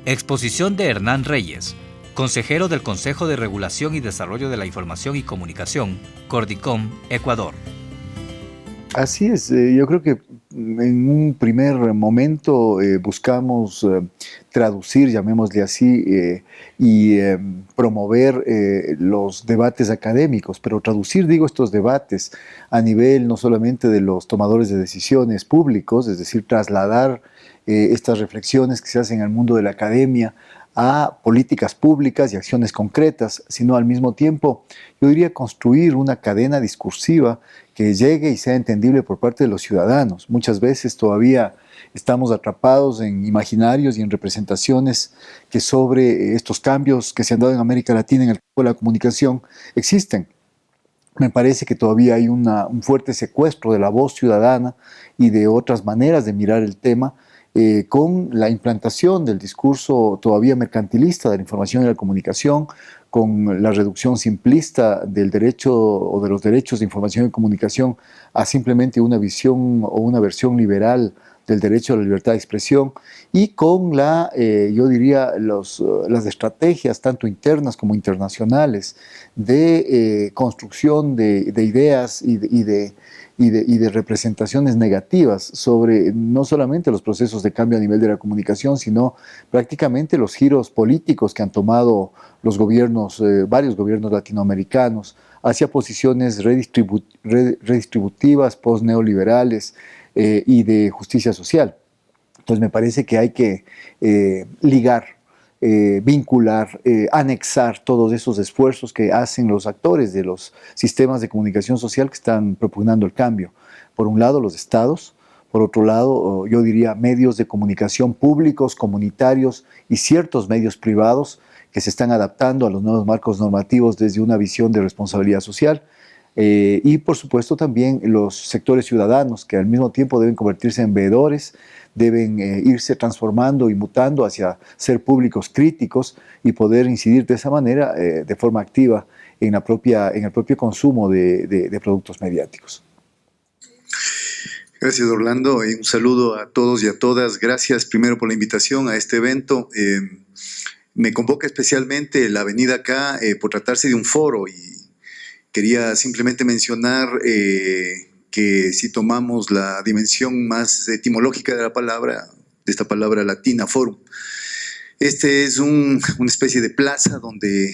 Exposición de Hernán Reyes, consejero del Consejo de Regulación y Desarrollo de la Información y Comunicación, Cordicom, Ecuador. Así es, yo creo que en un primer momento buscamos traducir, llamémosle así, y promover los debates académicos, pero traducir, digo, estos debates a nivel no solamente de los tomadores de decisiones públicos, es decir, trasladar estas reflexiones que se hacen en el mundo de la academia a políticas públicas y acciones concretas, sino al mismo tiempo, yo diría, construir una cadena discursiva que llegue y sea entendible por parte de los ciudadanos. Muchas veces todavía estamos atrapados en imaginarios y en representaciones que sobre estos cambios que se han dado en América Latina en el campo de la comunicación existen. Me parece que todavía hay un fuerte secuestro de la voz ciudadana y de otras maneras de mirar el tema, con la implantación del discurso todavía mercantilista de la información y la comunicación, con la reducción simplista del derecho o de los derechos de información y comunicación a simplemente una visión o una versión liberal del derecho a la libertad de expresión, y con yo diría, las estrategias tanto internas como internacionales de construcción de ideas y de representaciones negativas sobre no solamente los procesos de cambio a nivel de la comunicación, sino prácticamente los giros políticos que han tomado los gobiernos, varios gobiernos latinoamericanos, hacia posiciones redistributivas, post-neoliberales y de justicia social. Entonces me parece que hay que ligar, vincular, anexar todos esos esfuerzos que hacen los actores de los sistemas de comunicación social que están propugnando el cambio. Por un lado, los estados; por otro lado, yo diría medios de comunicación públicos, comunitarios y ciertos medios privados que se están adaptando a los nuevos marcos normativos desde una visión de responsabilidad social. Y por supuesto también los sectores ciudadanos, que al mismo tiempo deben convertirse en veedores, deben irse transformando y mutando hacia ser públicos críticos y poder incidir de esa manera, de forma activa, en el propio consumo de productos mediáticos. Gracias, Orlando. Un saludo a todos y a todas. Gracias primero por la invitación a este evento. Me convoca especialmente la venida acá por tratarse de un foro, y quería simplemente mencionar que si tomamos la dimensión más etimológica de la palabra, de esta palabra latina, forum, este es una especie de plaza donde,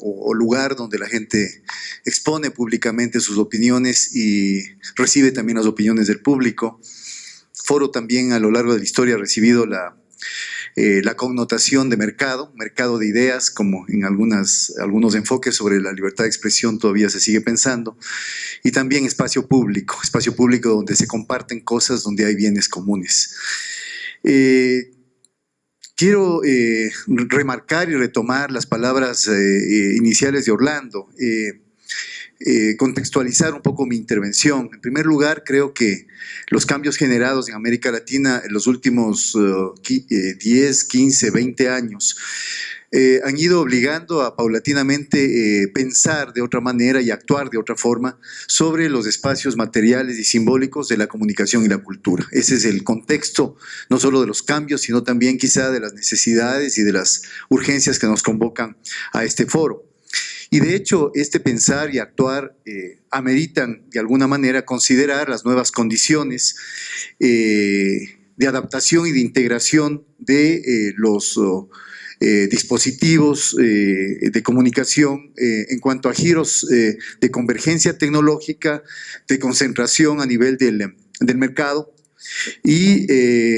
o lugar donde la gente expone públicamente sus opiniones y recibe también las opiniones del público. Foro también a lo largo de la historia ha recibido la connotación de mercado de ideas, como en algunos enfoques sobre la libertad de expresión todavía se sigue pensando, y también espacio público donde se comparten cosas, donde hay bienes comunes. Quiero remarcar y retomar las palabras iniciales de Orlando, contextualizar un poco mi intervención. En primer lugar, creo que los cambios generados en América Latina en los últimos 10, 15, 20 años han ido obligando a paulatinamente pensar de otra manera y actuar de otra forma sobre los espacios materiales y simbólicos de la comunicación y la cultura. Ese es el contexto, no solo de los cambios, sino también quizá de las necesidades y de las urgencias que nos convocan a este foro. Y de hecho, este pensar y actuar ameritan de alguna manera considerar las nuevas condiciones de adaptación y de integración de los dispositivos de comunicación en cuanto a giros de convergencia tecnológica, de concentración a nivel del mercado, y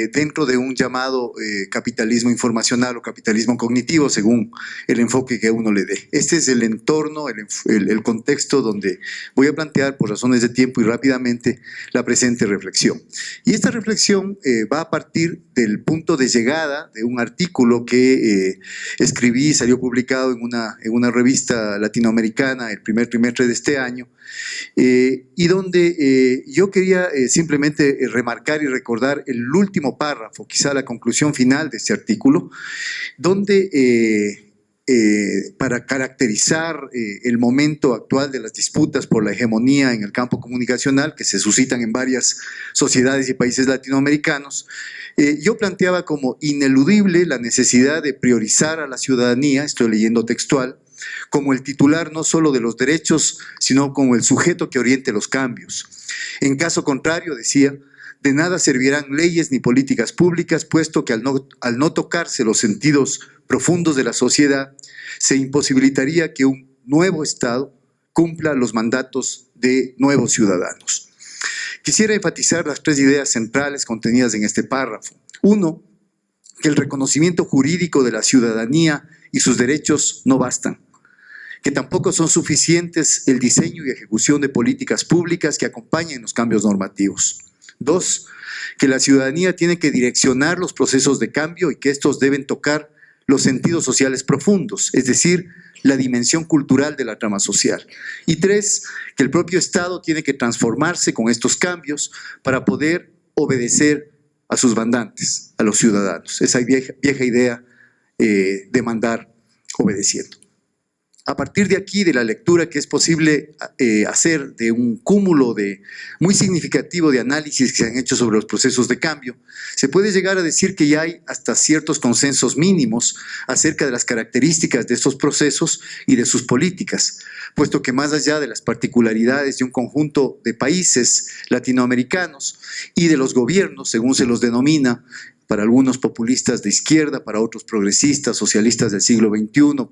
dentro de un llamado capitalismo informacional o capitalismo cognitivo, según el enfoque que uno le dé. Este es el entorno, el contexto donde voy a plantear, por razones de tiempo y rápidamente, la presente reflexión. Y esta reflexión va a partir del punto de llegada de un artículo que escribí y salió publicado en una revista latinoamericana el primer trimestre de este año, y donde yo quería simplemente remarcar y recordar el último párrafo, quizá la conclusión final de este artículo, donde para caracterizar el momento actual de las disputas por la hegemonía en el campo comunicacional que se suscitan en varias sociedades y países latinoamericanos, yo planteaba como ineludible la necesidad de priorizar a la ciudadanía, estoy leyendo textual, como el titular no solo de los derechos, sino como el sujeto que oriente los cambios. En caso contrario, decía, de nada servirán leyes ni políticas públicas, puesto que al no tocarse los sentidos profundos de la sociedad, se imposibilitaría que un nuevo Estado cumpla los mandatos de nuevos ciudadanos. Quisiera enfatizar las 3 ideas centrales contenidas en este párrafo. 1, que el reconocimiento jurídico de la ciudadanía y sus derechos no bastan, que tampoco son suficientes el diseño y ejecución de políticas públicas que acompañen los cambios normativos. 2, que la ciudadanía tiene que direccionar los procesos de cambio y que estos deben tocar los sentidos sociales profundos, es decir, la dimensión cultural de la trama social. Y 3, que el propio Estado tiene que transformarse con estos cambios para poder obedecer a sus mandantes, a los ciudadanos. Esa vieja idea de mandar obedeciendo. A partir de aquí, de la lectura que es posible hacer de un cúmulo muy significativo de análisis que se han hecho sobre los procesos de cambio, se puede llegar a decir que ya hay hasta ciertos consensos mínimos acerca de las características de estos procesos y de sus políticas, puesto que más allá de las particularidades de un conjunto de países latinoamericanos y de los gobiernos, según se los denomina, para algunos populistas de izquierda, para otros progresistas, socialistas del siglo XXI,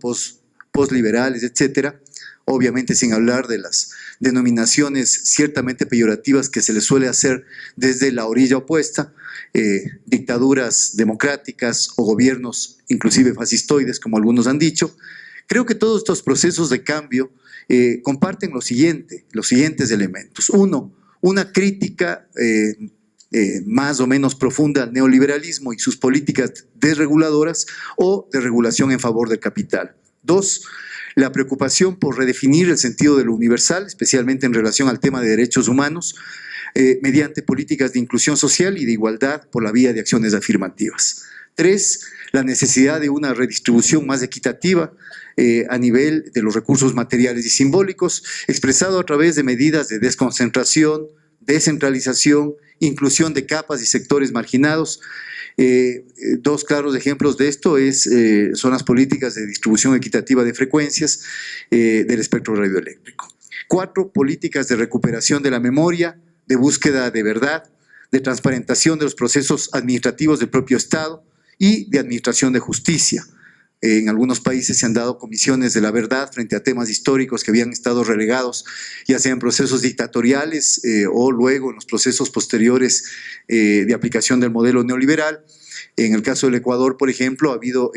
postliberales, etcétera, obviamente sin hablar de las denominaciones ciertamente peyorativas que se les suele hacer desde la orilla opuesta, dictaduras democráticas o gobiernos inclusive fascistoides, como algunos han dicho. Creo que todos estos procesos de cambio comparten los siguientes elementos. 1, una crítica más o menos profunda al neoliberalismo y sus políticas desreguladoras o de regulación en favor del capital. 2, la preocupación por redefinir el sentido de lo universal, especialmente en relación al tema de derechos humanos, mediante políticas de inclusión social y de igualdad por la vía de acciones afirmativas. 3, la necesidad de una redistribución más equitativa a nivel de los recursos materiales y simbólicos, expresado a través de medidas de desconcentración, descentralización, inclusión de capas y sectores marginados. 2 claros ejemplos de esto son las políticas de distribución equitativa de frecuencias del espectro radioeléctrico. 4, políticas de recuperación de la memoria, de búsqueda de verdad, de transparentación de los procesos administrativos del propio Estado y de administración de justicia. En algunos países se han dado comisiones de la verdad frente a temas históricos que habían estado relegados, ya sea en procesos dictatoriales o luego en los procesos posteriores de aplicación del modelo neoliberal. En el caso del Ecuador, por ejemplo, ha habido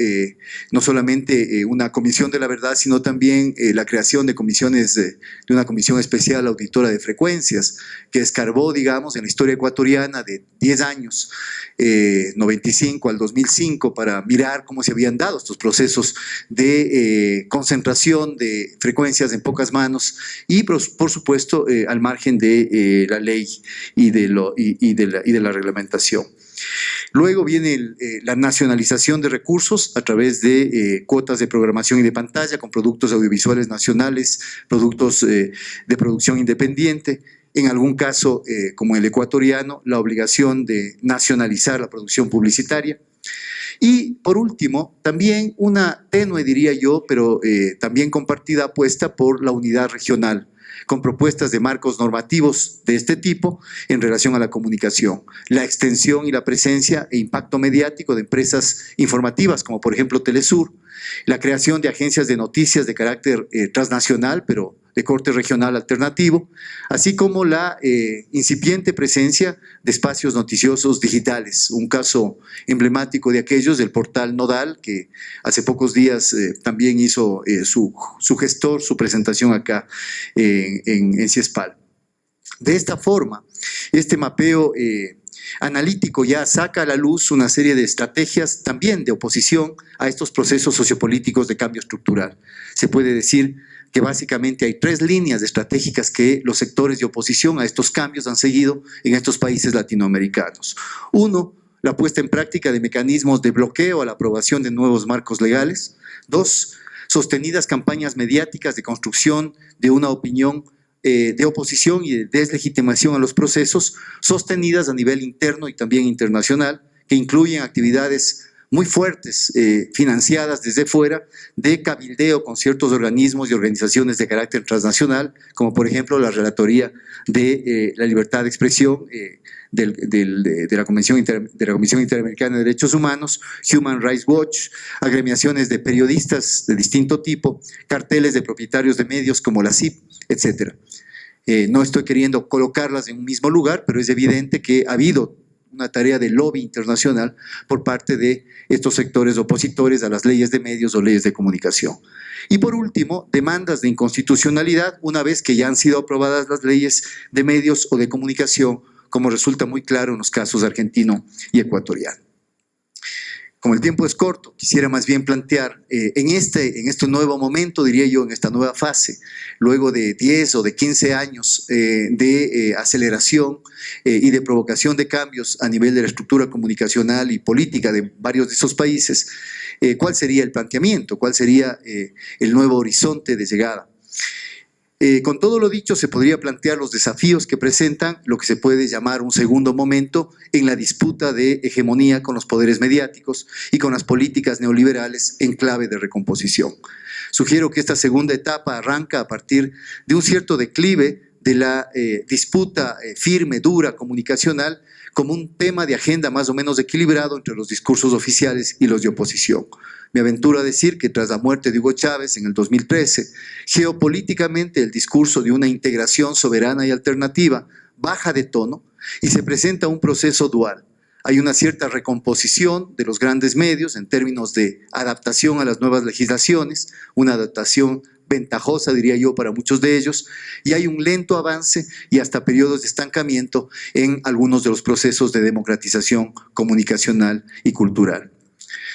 no solamente una comisión de la verdad, sino también la creación de comisiones, de una comisión especial auditora de frecuencias, que escarbó, digamos, en la historia ecuatoriana de 10 años, 95 al 2005, para mirar cómo se habían dado estos procesos de concentración de frecuencias en pocas manos y, por supuesto, al margen de la ley y de la reglamentación. Luego viene la nacionalización de recursos a través de cuotas de programación y de pantalla con productos audiovisuales nacionales, productos de producción independiente. En algún caso, como el ecuatoriano, la obligación de nacionalizar la producción publicitaria. Y por último, también una tenue, diría yo, pero también compartida apuesta por la unidad regional, con propuestas de marcos normativos de este tipo en relación a la comunicación, la extensión y la presencia e impacto mediático de empresas informativas, como por ejemplo Telesur, la creación de agencias de noticias de carácter transnacional, pero de corte regional alternativo, así como la incipiente presencia de espacios noticiosos digitales. Un caso emblemático de aquellos, del portal Nodal, que hace pocos días también hizo su gestor, su presentación acá en CIESPAL. De esta forma, este mapeo analítico ya saca a la luz una serie de estrategias también de oposición a estos procesos sociopolíticos de cambio estructural. Se puede decir que básicamente hay 3 líneas estratégicas que los sectores de oposición a estos cambios han seguido en estos países latinoamericanos. 1, la puesta en práctica de mecanismos de bloqueo a la aprobación de nuevos marcos legales. 2, sostenidas campañas mediáticas de construcción de una opinión de oposición y de deslegitimación a los procesos, sostenidas a nivel interno y también internacional, que incluyen actividades muy fuertes, financiadas desde fuera, de cabildeo con ciertos organismos y organizaciones de carácter transnacional, como por ejemplo la Relatoría de la Libertad de Expresión de la Comisión Interamericana de Derechos Humanos, Human Rights Watch, agremiaciones de periodistas de distinto tipo, carteles de propietarios de medios como la CIP, etc. No estoy queriendo colocarlas en un mismo lugar, pero es evidente que ha habido una tarea de lobby internacional por parte de estos sectores opositores a las leyes de medios o leyes de comunicación. Y por último, demandas de inconstitucionalidad una vez que ya han sido aprobadas las leyes de medios o de comunicación, como resulta muy claro en los casos argentino y ecuatoriano. Como el tiempo es corto, quisiera más bien plantear en este nuevo momento, diría yo, en esta nueva fase, luego de 10 o de 15 años de aceleración y de provocación de cambios a nivel de la estructura comunicacional y política de varios de esos países, ¿cuál sería el planteamiento? ¿Cuál sería el nuevo horizonte de llegada? Con todo lo dicho, se podría plantear los desafíos que presentan lo que se puede llamar un segundo momento en la disputa de hegemonía con los poderes mediáticos y con las políticas neoliberales en clave de recomposición. Sugiero que esta segunda etapa arranca a partir de un cierto declive de la disputa firme, dura, comunicacional, como un tema de agenda más o menos equilibrado entre los discursos oficiales y los de oposición. Me aventuro a decir que tras la muerte de Hugo Chávez en el 2013, geopolíticamente el discurso de una integración soberana y alternativa baja de tono y se presenta un proceso dual. Hay una cierta recomposición de los grandes medios en términos de adaptación a las nuevas legislaciones, una adaptación ventajosa, diría yo, para muchos de ellos, y hay un lento avance y hasta periodos de estancamiento en algunos de los procesos de democratización comunicacional y cultural.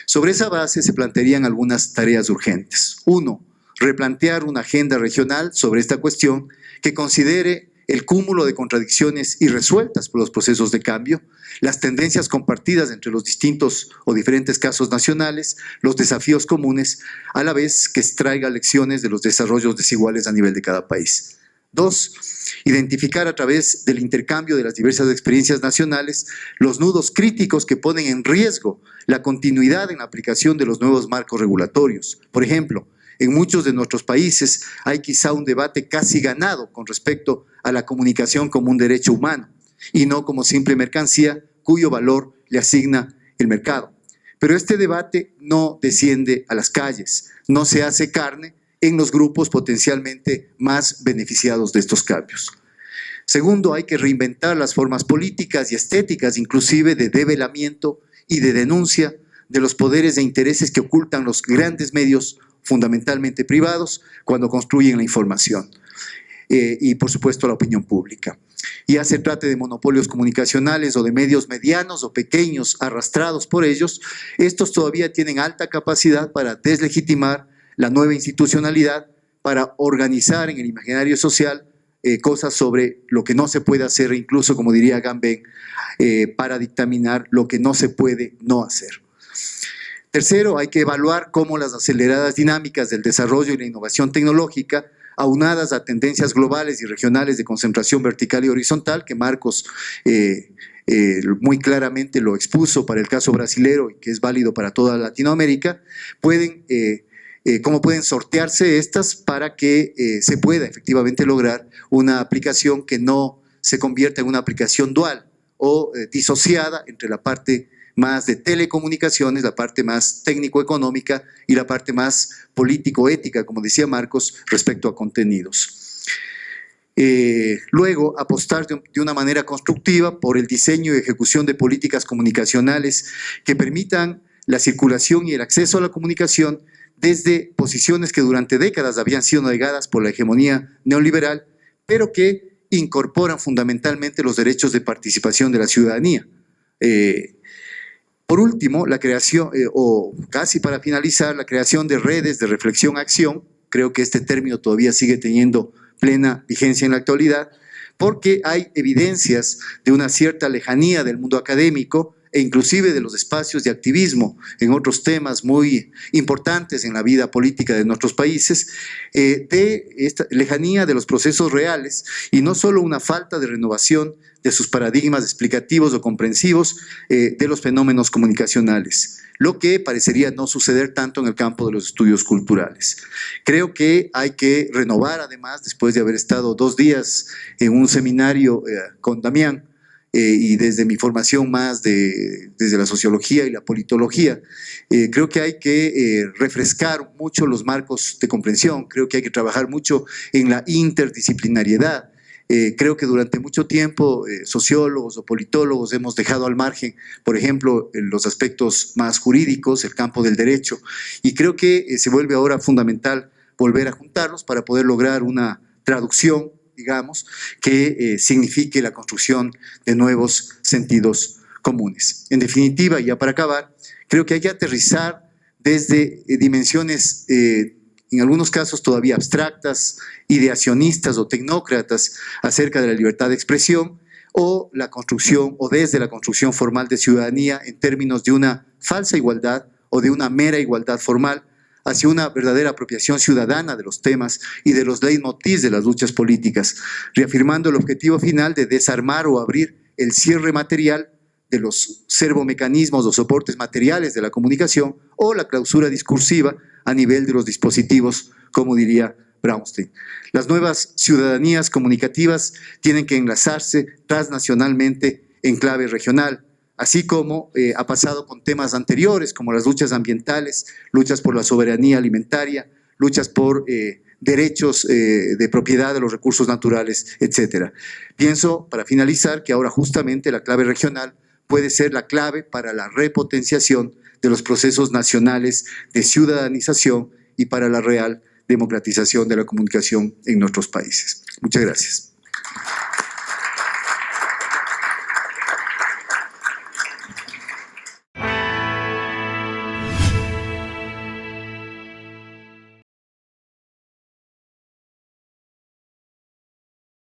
Sobre esa base se plantearían algunas tareas urgentes. Uno, replantear una agenda regional sobre esta cuestión que considere el cúmulo de contradicciones irresueltas por los procesos de cambio, las tendencias compartidas entre los distintos o diferentes casos nacionales, los desafíos comunes, a la vez que extraiga lecciones de los desarrollos desiguales a nivel de cada país. Dos, identificar a través del intercambio de las diversas experiencias nacionales los nudos críticos que ponen en riesgo la continuidad en la aplicación de los nuevos marcos regulatorios. Por ejemplo, en muchos de nuestros países hay quizá un debate casi ganado con respecto a la comunicación como un derecho humano y no como simple mercancía cuyo valor le asigna el mercado. Pero este debate no desciende a las calles, no se hace carne en los grupos potencialmente más beneficiados de estos cambios. Segundo, hay que reinventar las formas políticas y estéticas, inclusive de develamiento y de denuncia de los poderes e intereses que ocultan los grandes medios, fundamentalmente privados, cuando construyen la información. Y por supuesto la opinión pública. Ya se trate de monopolios comunicacionales o de medios medianos o pequeños arrastrados por ellos, estos todavía tienen alta capacidad para deslegitimar la nueva institucionalidad, para organizar en el imaginario social cosas sobre lo que no se puede hacer, incluso, como diría Gambén, para dictaminar lo que no se puede no hacer. Tercero, hay que evaluar cómo las aceleradas dinámicas del desarrollo y la innovación tecnológica, aunadas a tendencias globales y regionales de concentración vertical y horizontal, que Marcos muy claramente lo expuso para el caso brasilero y que es válido para toda Latinoamérica, cómo pueden sortearse estas para que se pueda efectivamente lograr una aplicación que no se convierta en una aplicación dual o disociada entre la parte más de telecomunicaciones, la parte más técnico-económica y la parte más político-ética, como decía Marcos, respecto a contenidos. Luego, apostar de una manera constructiva por el diseño y ejecución de políticas comunicacionales que permitan la circulación y el acceso a la comunicación desde posiciones que durante décadas habían sido negadas por la hegemonía neoliberal, pero que incorporan fundamentalmente los derechos de participación de la ciudadanía. Por último, la creación, o casi para finalizar, la creación de redes de reflexión-acción. Creo que este término todavía sigue teniendo plena vigencia en la actualidad, porque hay evidencias de una cierta lejanía del mundo académico e inclusive de los espacios de activismo en otros temas muy importantes en la vida política de nuestros países, de esta lejanía de los procesos reales y no solo una falta de renovación de sus paradigmas explicativos o comprensivos de los fenómenos comunicacionales, lo que parecería no suceder tanto en el campo de los estudios culturales. Creo que hay que renovar, además, después de haber estado 2 días en un seminario con Damián, y desde mi formación más desde la sociología y la politología, creo que hay que refrescar mucho los marcos de comprensión, creo que hay que trabajar mucho en la interdisciplinariedad. Creo que durante mucho tiempo sociólogos o politólogos hemos dejado al margen, por ejemplo, los aspectos más jurídicos, el campo del derecho, y creo que se vuelve ahora fundamental volver a juntarlos para poder lograr una traducción, digamos, que signifique la construcción de nuevos sentidos comunes. En definitiva, y ya para acabar, creo que hay que aterrizar desde dimensiones en algunos casos todavía abstractas, ideacionistas o tecnócratas acerca de la libertad de expresión o la construcción o desde la construcción formal de ciudadanía en términos de una falsa igualdad o de una mera igualdad formal hacia una verdadera apropiación ciudadana de los temas y de los leitmotivs de las luchas políticas, reafirmando el objetivo final de desarmar o abrir el cierre material de los servomecanismos o soportes materiales de la comunicación o la clausura discursiva a nivel de los dispositivos, como diría Brownstein. Las nuevas ciudadanías comunicativas tienen que enlazarse transnacionalmente en clave regional, así como ha pasado con temas anteriores como las luchas ambientales, luchas por la soberanía alimentaria, luchas por derechos de propiedad de los recursos naturales, etc. Pienso, para finalizar, que ahora justamente la clave regional puede ser la clave para la repotenciación de los procesos nacionales de ciudadanización y para la real democratización de la comunicación en nuestros países. Muchas gracias.